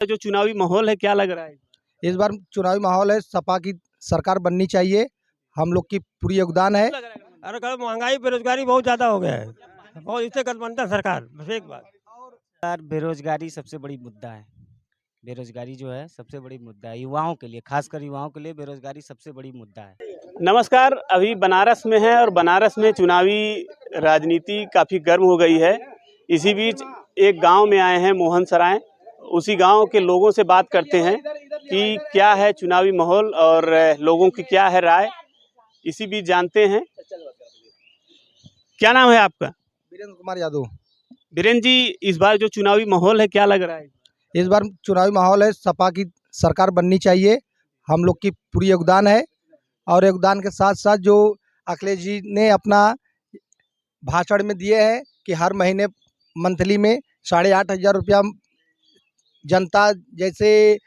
जो चुनावी माहौल है क्या लग रहा है? इस बार चुनावी माहौल है, सपा की सरकार बननी चाहिए, हम लोग की पूरी योगदान है। क्यों लग रहा है? अरे कल महंगाई बेरोजगारी बहुत ज्यादा हो गया है और इससे गठबंधन सरकार बस एक बात। यार बेरोजगारी सबसे बड़ी मुद्दा है। बेरोजगारी जो है सबसे बड़ी मुद्दा है युवाओं के लिए, खासकर युवाओं के लिए बेरोजगारी सबसे बड़ी मुद्दा है। नमस्कार, अभी बनारस में है और बनारस में चुनावी राजनीति काफ़ी गर्म हो गई है। इसी बीच एक गांव में आए हैं मोहन सराय, उसी गांव के लोगों से बात करते हैं कि क्या है चुनावी माहौल और लोगों की क्या है राय। इसी बीच जानते हैं। क्या नाम है आपका? वीरेंद्र कुमार यादव। बीरेन जी, इस बार जो चुनावी माहौल है क्या लग रहा है? इस बार चुनावी माहौल है, सपा की सरकार बननी चाहिए, हम लोग की पूरी योगदान है। और योगदान के साथ साथ जो अखिलेश जी ने अपना भाषण में दिए हैं कि हर महीने मंथली में 8,500 रुपया जनता, जैसे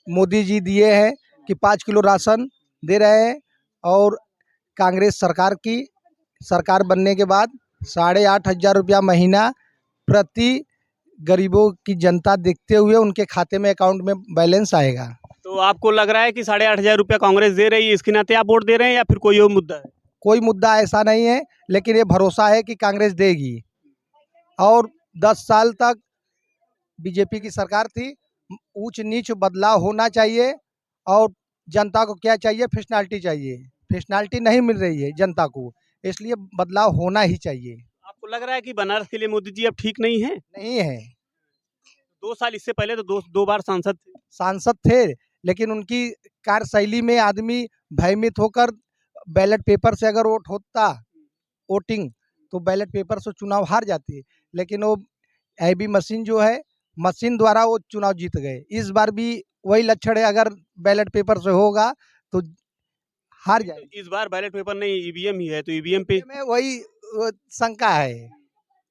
मोदी जी दिए हैं कि 5 किलो राशन दे रहे हैं। और कांग्रेस सरकार की सरकार बनने के बाद 8,500 रुपया महीना प्रति गरीबों की जनता देखते हुए उनके खाते में, अकाउंट में बैलेंस आएगा। तो आपको लग रहा है कि 8,500 रुपया कांग्रेस दे रही है, इसके नाते आप वोट दे रहे हैं या फिर कोई और मुद्दा है? कोई मुद्दा ऐसा नहीं है, लेकिन ये भरोसा है कि कांग्रेस देगी। और 10 साल तक बीजेपी की सरकार थी, ऊंच नीच बदलाव होना चाहिए। और जनता को क्या चाहिए? फैसिलिटी चाहिए, फैसिलिटी नहीं मिल रही है जनता को, इसलिए बदलाव होना ही चाहिए। आपको लग रहा है कि बनारस के लिए मोदी जी अब ठीक नहीं है? नहीं है, 2 साल इससे पहले तो दो बार सांसद थे। सांसद थे, लेकिन उनकी कार्यशैली में आदमी भयभीत होकर बैलेट पेपर से अगर वोट होता, वोटिंग, तो बैलेट पेपर से चुनाव हार जाती। लेकिन वो ईवी मशीन जो है, मशीन द्वारा वो चुनाव जीत गए। इस बार भी वही लक्षण है, अगर बैलेट पेपर से होगा तो हार जाए। इस बार बैलेट पेपर नहीं, ईवीएम ही है, तो ईवीएम पे में वही शंका है,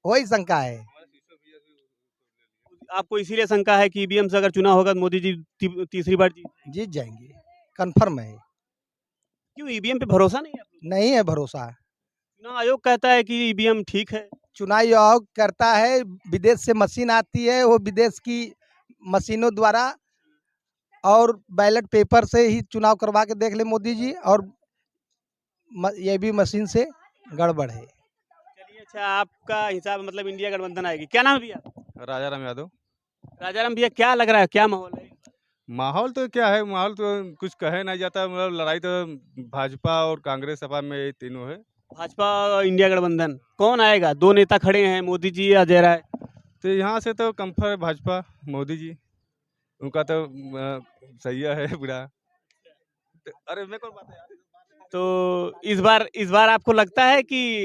वही शंका है। आपको इसीलिए शंका है कि ईवीएम से अगर चुनाव होगा तो मोदी जी तीसरी बार जीत जाएंगे, कन्फर्म है। क्यों ईवीएम पे भरोसा नहीं है? नहीं है भरोसा। चुनाव आयोग कहता है कि ईवीएम ठीक है। चुनाव आयोग करता है, विदेश से मशीन आती है, वो विदेश की मशीनों द्वारा और बैलेट पेपर से ही चुनाव करवा के देख ले मोदी जी। और ये भी मशीन से गड़बड़ है। चलिए, अच्छा, आपका हिसाब मतलब इंडिया गठबंधन आएगी। क्या नाम है भैया? राजाराम यादव। राजाराम भैया, क्या लग रहा है, क्या माहौल है? माहौल तो क्या है, माहौल तो कुछ कहे नहीं जाता, मतलब लड़ाई तो भाजपा और कांग्रेस सपा में ये तीनों है। भाजपा और इंडिया गठबंधन कौन आएगा? 2 नेता खड़े हैं, मोदी जी या जय राय। तो यहाँ से तो कंफर्म है भाजपा, मोदी जी, उनका तो सही है पूरा। तो अरे मैं कौन बात है यार। तो इस बार आपको लगता है कि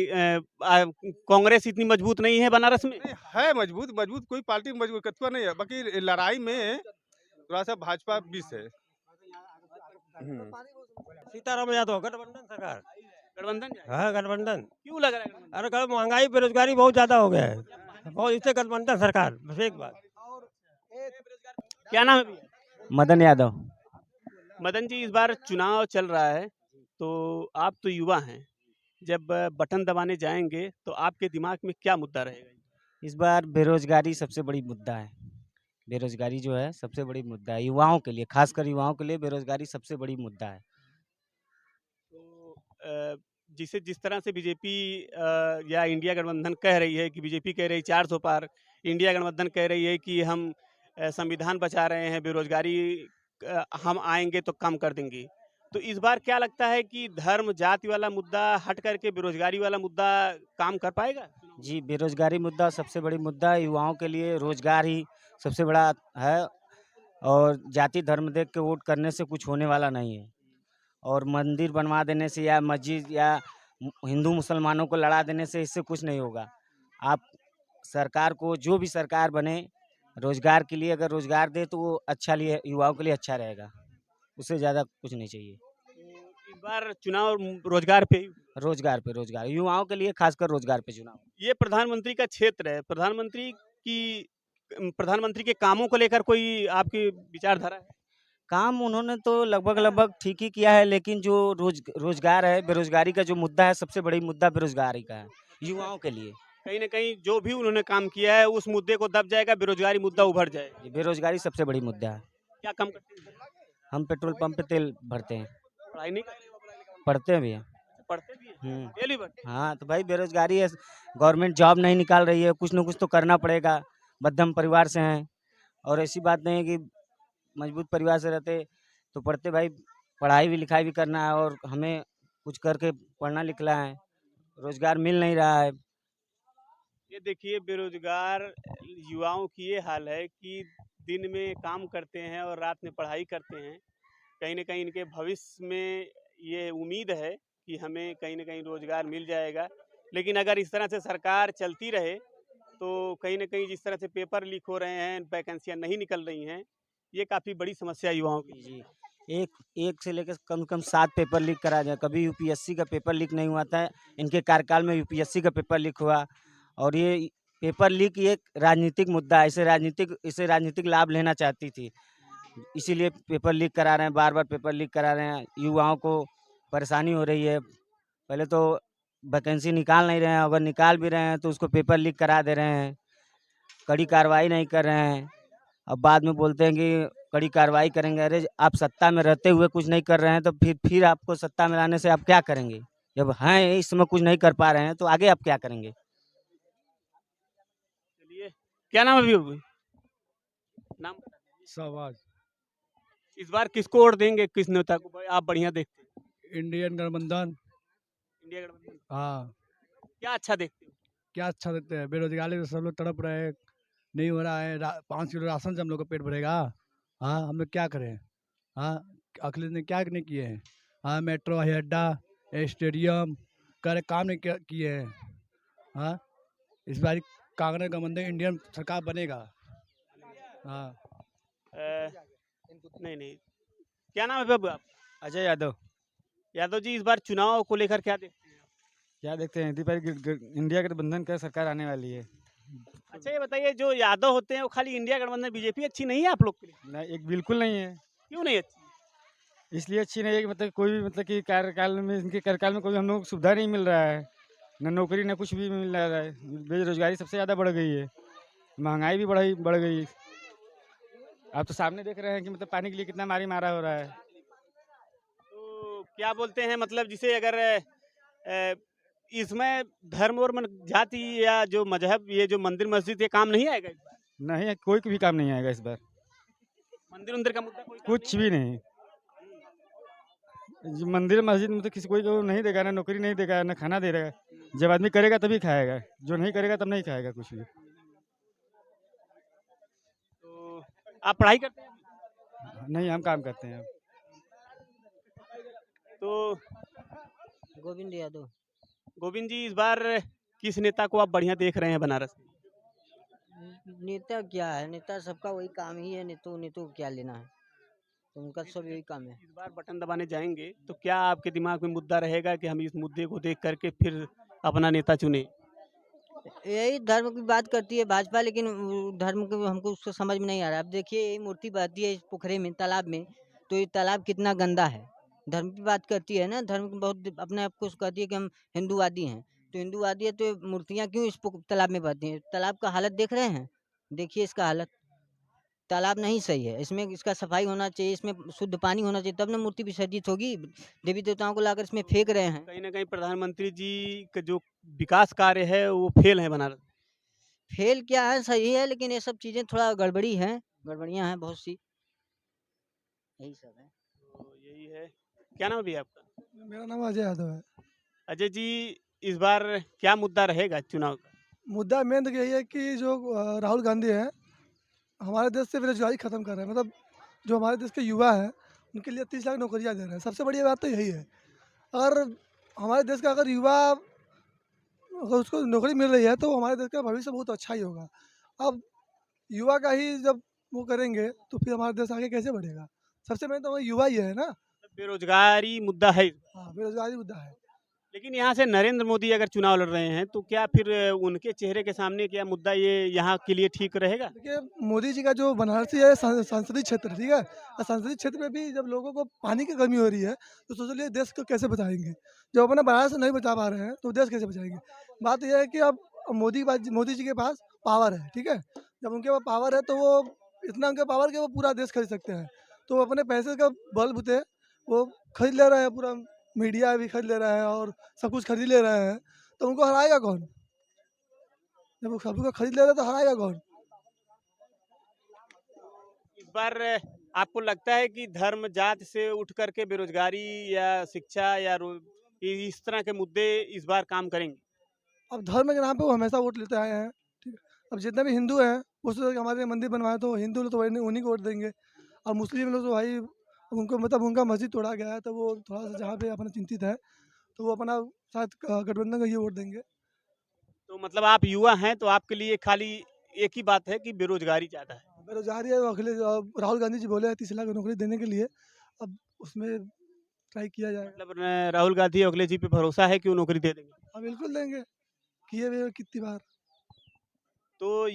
कांग्रेस इतनी मजबूत नहीं है बनारस में? नहीं है, मजबूत मजबूत कोई पार्टी मजबूत कतवा नहीं है, बाकी लड़ाई में थोड़ा सा भाजपा 20 है। सीताराम यादव गठबंधन सरकार। गठबंधन जाएगा? हाँ गठबंधन। क्यों लग रहा है गठबंधन? अरे कल महंगाई बेरोजगारी बहुत ज्यादा हो गया है और इससे गठबंधन सरकार बस एक बात। क्या नाम है भैया? मदन यादव। मदन जी, इस बार चुनाव चल रहा है, तो आप तो युवा हैं, जब बटन दबाने जाएंगे तो आपके दिमाग में क्या मुद्दा रहेगा? इस बार बेरोजगारी सबसे बड़ी मुद्दा है। बेरोजगारी जो है सबसे बड़ी मुद्दा है युवाओं के लिए, खासकर युवाओं के लिए बेरोजगारी सबसे बड़ी मुद्दा है। तो जिस तरह से बीजेपी या इंडिया गठबंधन कह रही है कि बीजेपी कह रही 400 पार, इंडिया गठबंधन कह रही है कि हम संविधान बचा रहे हैं, बेरोजगारी हम आएंगे तो कम कर देंगे। तो इस बार क्या लगता है कि धर्म जाति वाला मुद्दा हट करके बेरोजगारी वाला मुद्दा काम कर पाएगा? जी, बेरोजगारी मुद्दा सबसे बड़ी मुद्दा है, युवाओं के लिए रोजगार ही सबसे बड़ा है। और जाति धर्म देख के वोट करने से कुछ होने वाला नहीं है। और मंदिर बनवा देने से या मस्जिद या हिंदू मुसलमानों को लड़ा देने से इससे कुछ नहीं होगा। आप सरकार को, जो भी सरकार बने, रोजगार के लिए अगर रोजगार दे तो वो अच्छा लिए युवाओं के लिए अच्छा रहेगा, उससे ज़्यादा कुछ नहीं चाहिए। इस बार चुनाव रोजगार पे ही। रोजगार युवाओं के लिए, खासकर रोजगार पे चुनाव। ये प्रधानमंत्री का क्षेत्र है, प्रधानमंत्री के कामों को लेकर कोई आपकी विचारधारा है? काम उन्होंने तो लगभग ठीक ही किया है, लेकिन जो रोजगार है, बेरोजगारी का जो मुद्दा है, सबसे बड़ी मुद्दा बेरोजगारी का है युवाओं के लिए। कहीं न कहीं जो भी उन्होंने काम किया है उस मुद्दे को दब जाएगा, बेरोज़गारी मुद्दा उभर जाएगा। ये बेरोजगारी सबसे बड़ी मुद्दा है। क्या कम करते हैं? हम पेट्रोल पंप पे तेल भरते हैं, पढ़ाई नहीं करते हो? पढ़ाई लिखाई पढ़ते भी हैं। पढ़ते भी हैं? हम्म। तेल भी भरते हैं? हाँ तो भाई बेरोजगारी है, गवर्नमेंट जॉब नहीं निकाल रही है, कुछ ना कुछ तो करना पड़ेगा। मध्यम परिवार से हैं और ऐसी बात नहीं है कि मजबूत परिवार से रहते तो पढ़ते भाई, पढ़ाई भी लिखाई भी करना है और हमें कुछ करके पढ़ना लिखना है, रोजगार मिल नहीं रहा है। ये देखिए बेरोजगार युवाओं की ये हाल है कि दिन में काम करते हैं और रात में पढ़ाई करते हैं। कहीं न कहीं इनके भविष्य में ये उम्मीद है कि हमें कहीं न कहीं रोजगार मिल जाएगा। लेकिन अगर इस तरह से सरकार चलती रहे तो कहीं न कहीं जिस तरह से पेपर लीक हो रहे हैं, वैकेंसियाँ नहीं निकल रही हैं, ये काफ़ी बड़ी समस्या है युवाओं की। जी, एक एक से लेकर कम से कम 7 पेपर लीक करा जाए, कभी यूपीएससी का पेपर लीक नहीं हुआ था। इनके कार्यकाल में यूपीएससी का पेपर लीक हुआ और ये पेपर लीक ये एक राजनीतिक मुद्दा है, इसे राजनीतिक लाभ लेना चाहती थी। इसीलिए पेपर लीक करा रहे हैं, बार-बार पेपर लीक करा रहे हैं, युवाओं को परेशानी हो रही है। पहले तो वैकेंसी निकाल नहीं रहे हैं, अगर निकाल भी रहे हैं तो उसको पेपर लीक करा दे रहे हैं, कड़ी कार्रवाई नहीं कर रहे हैं। अब बाद में बोलते हैं कि कड़ी कार्रवाई करेंगे। अरे आप सत्ता में रहते हुए कुछ नहीं कर रहे हैं तो फिर आपको सत्ता में लाने से आप क्या करेंगे? जब हैं इस समय कुछ नहीं कर पा रहे हैं तो आगे आप क्या करेंगे? चलिए, क्या नाम है अभी अभी? नाम बता दीजिए। शाहबाज। इस बार किसको वोट देंगे, किस नेता को आप बढ़िया देखते हैं? इंडियन गठबंधन। इंडिया गठबंधन। हाँ। क्या अच्छा देखते हो? क्या अच्छा देते हैं, बेरोजगारी से सब लोग तड़प रहे हैं, नहीं हो रहा है। 5 किलो राशन से हम लोग का पेट भरेगा? हाँ, हम लोग क्या करें? हाँ, अखिलेश ने क्या नहीं किए हैं? हाँ, मेट्रो, हवाई अड्डा, स्टेडियम करे काम नहीं किए हैं। हाँ, इस बार कांग्रेस गठबंधन इंडियन सरकार बनेगा। हाँ। नहीं। क्या नाम है बाबू आप? अजय यादव। यादव जी, इस बार चुनाव को लेकर क्या देखते हैं? क्या देखते हैं, इंडिया गठबंधन का सरकार आने वाली है। अच्छा ये बताइए, जो यादव होते हैं वो खाली इंडिया गठबंधन बीजेपी अच्छी नहीं है आप लोग के लिए? नहीं, एक बिल्कुल नहीं है। क्यों नहीं अच्छी? इसलिए अच्छी नहीं है कि मतलब कोई भी मतलब कि कार्यकाल में, इनके कार्यकाल में कोई हम लोग सुविधा नहीं मिल रहा है, न नौकरी न कुछ भी मिल रहा है। बेरोजगारी सबसे ज़्यादा बढ़ गई है, महंगाई भी बढ़ गई। आप तो सामने देख रहे हैं कि मतलब पानी के लिए कितना मारा हो रहा है। तो क्या बोलते हैं, मतलब जिसे अगर इसमें धर्म और जाति या जो मजहब, ये जो मंदिर मस्जिद, ये काम नहीं आएगा इस बार? नहीं, कोई भी काम नहीं आएगा इस बार, मंदिर उंदिर का मुद्दा कोई काम कुछ भी नहीं। जो मंदिर मस्जिद में तो किसी कोई को नहीं देगा, ना नौकरी नहीं देगा, ना खाना दे रहा है। जब आदमी करेगा तभी खाएगा, जो नहीं करेगा तब नहीं खाएगा कुछ भी। तो आप पढ़ाई करते हैं? नहीं, हम काम करते हैं। तो गोविंद यादव। गोविंद जी, इस बार किस नेता को आप बढ़िया देख रहे हैं बनारस में? नेता क्या है, नेता सबका वही काम ही है, नेतों को क्या लेना है, तो उनका सब यही काम है। इस बार बटन दबाने जाएंगे तो क्या आपके दिमाग में मुद्दा रहेगा कि हम इस मुद्दे को देख करके फिर अपना नेता चुने? यही धर्म की बात करती है भाजपा, लेकिन वो धर्म को हमको उसको समझ में नहीं आ रहा। अब देखिए यही मूर्ति बहती है इस पोखरे में, तालाब में, तो ये तालाब कितना गंदा है। धर्म की बात करती है ना, धर्म की बहुत अपने आप को कहती है कि हम हिंदूवादी हैं, तो हिंदूवादी है तो ये मूर्तियाँ क्यों इस तालाब में बहती हैं? तालाब का हालत देख रहे हैं, देखिए इसका हालत। तालाब नहीं सही है, इसमें इसका सफाई होना चाहिए, इसमें शुद्ध पानी होना चाहिए, तब ना मूर्ति विसर्जित होगी। देवी देवताओं को लाकर इसमें फेंक रहे हैं। कहीं ना कहीं प्रधानमंत्री जी का जो विकास कार्य है वो फेल है बनारस। फेल क्या है, सही है, लेकिन ये सब चीजें थोड़ा गड़बड़ी हैं, गड़बड़ियां हैं बहुत सी, यही सब है। तो यही है। क्या नाम है भैया आपका? मेरा नाम अजय यादव है। अजय जी, इस बार क्या मुद्दा रहेगा चुनाव का? मुद्दा मेन तो यही है कि जो राहुल गांधी है, हमारे देश से बेरोजगारी खत्म कर रहे हैं। मतलब जो हमारे देश के युवा हैं उनके लिए 30 लाख नौकरियां दे रहे हैं। सबसे बड़ी बात तो यही है। अगर हमारे देश का अगर युवा, अगर उसको नौकरी मिल रही है तो हमारे देश का भविष्य बहुत अच्छा ही होगा। अब युवा का ही जब वो करेंगे तो फिर हमारा देश आगे कैसे बढ़ेगा? सबसे मेन तो युवा ही है ना। बेरोजगारी मुद्दा है। हाँ, बेरोजगारी मुद्दा है। लेकिन यहाँ से नरेंद्र मोदी अगर चुनाव लड़ रहे हैं तो क्या फिर उनके चेहरे के सामने क्या मुद्दा ये यहाँ के लिए ठीक रहेगा? देखिए, मोदी जी का जो बनारसी है संसदीय क्षेत्र, ठीक है, और संसदीय क्षेत्र में भी जब लोगों को पानी की कमी हो रही है तो सोच लिए देश को कैसे बचाएंगे। जब अपना बनारस नहीं बचा पा रहे हैं तो देश कैसे बचाएंगे? बात यह है कि अब मोदी जी के पास पावर है, ठीक है। जब उनके पास पावर है तो वो इतना उनके पावर कि वो पूरा देश खरीद सकते हैं। तो वो अपने पैसे का बलबूते वो खरीद ले रहे हैं, पूरा मीडिया भी खरीद ले रहे हैं और सब कुछ खरीद ले रहे हैं। तो उनको हराएगा कौन? जब वो सभी को खरीद ले रहे हैं तो हराएगा कौन? इस बार आपको लगता है कि धर्म जात से उठ करके बेरोजगारी या शिक्षा या इस तरह के मुद्दे इस बार काम करेंगे? अब धर्म के नाम पे वो हमेशा वोट लेते आए हैं, ठीक है। अब जितने भी हिंदू हैं उस हमारे मंदिर बनवाए तो हिंदू लोग तो उन्हीं को वोट देंगे। और मुस्लिम लोग तो भाई उनको मतलब उनका मस्जिद तोड़ा गया है तो वो थोड़ा सा जहाँ पे अपना चिंतित है तो वो अपना शायद गठबंधन को ये वोट देंगे। तो मतलब आप युवा हैं तो आपके लिए खाली एक ही बात है कि बेरोजगारी ज़्यादा है। बेरोजगारी है, अखिलेश राहुल गांधी जी बोले हैं 30 लाख नौकरी देने के लिए। अब उसमें ट्राई किया जाएगा। मतलब राहुल गांधी और अखिलेश जी पे भरोसा है कि वो नौकरी दे देंगे? हाँ बिल्कुल देंगे, किए हुए कितनी बार। तो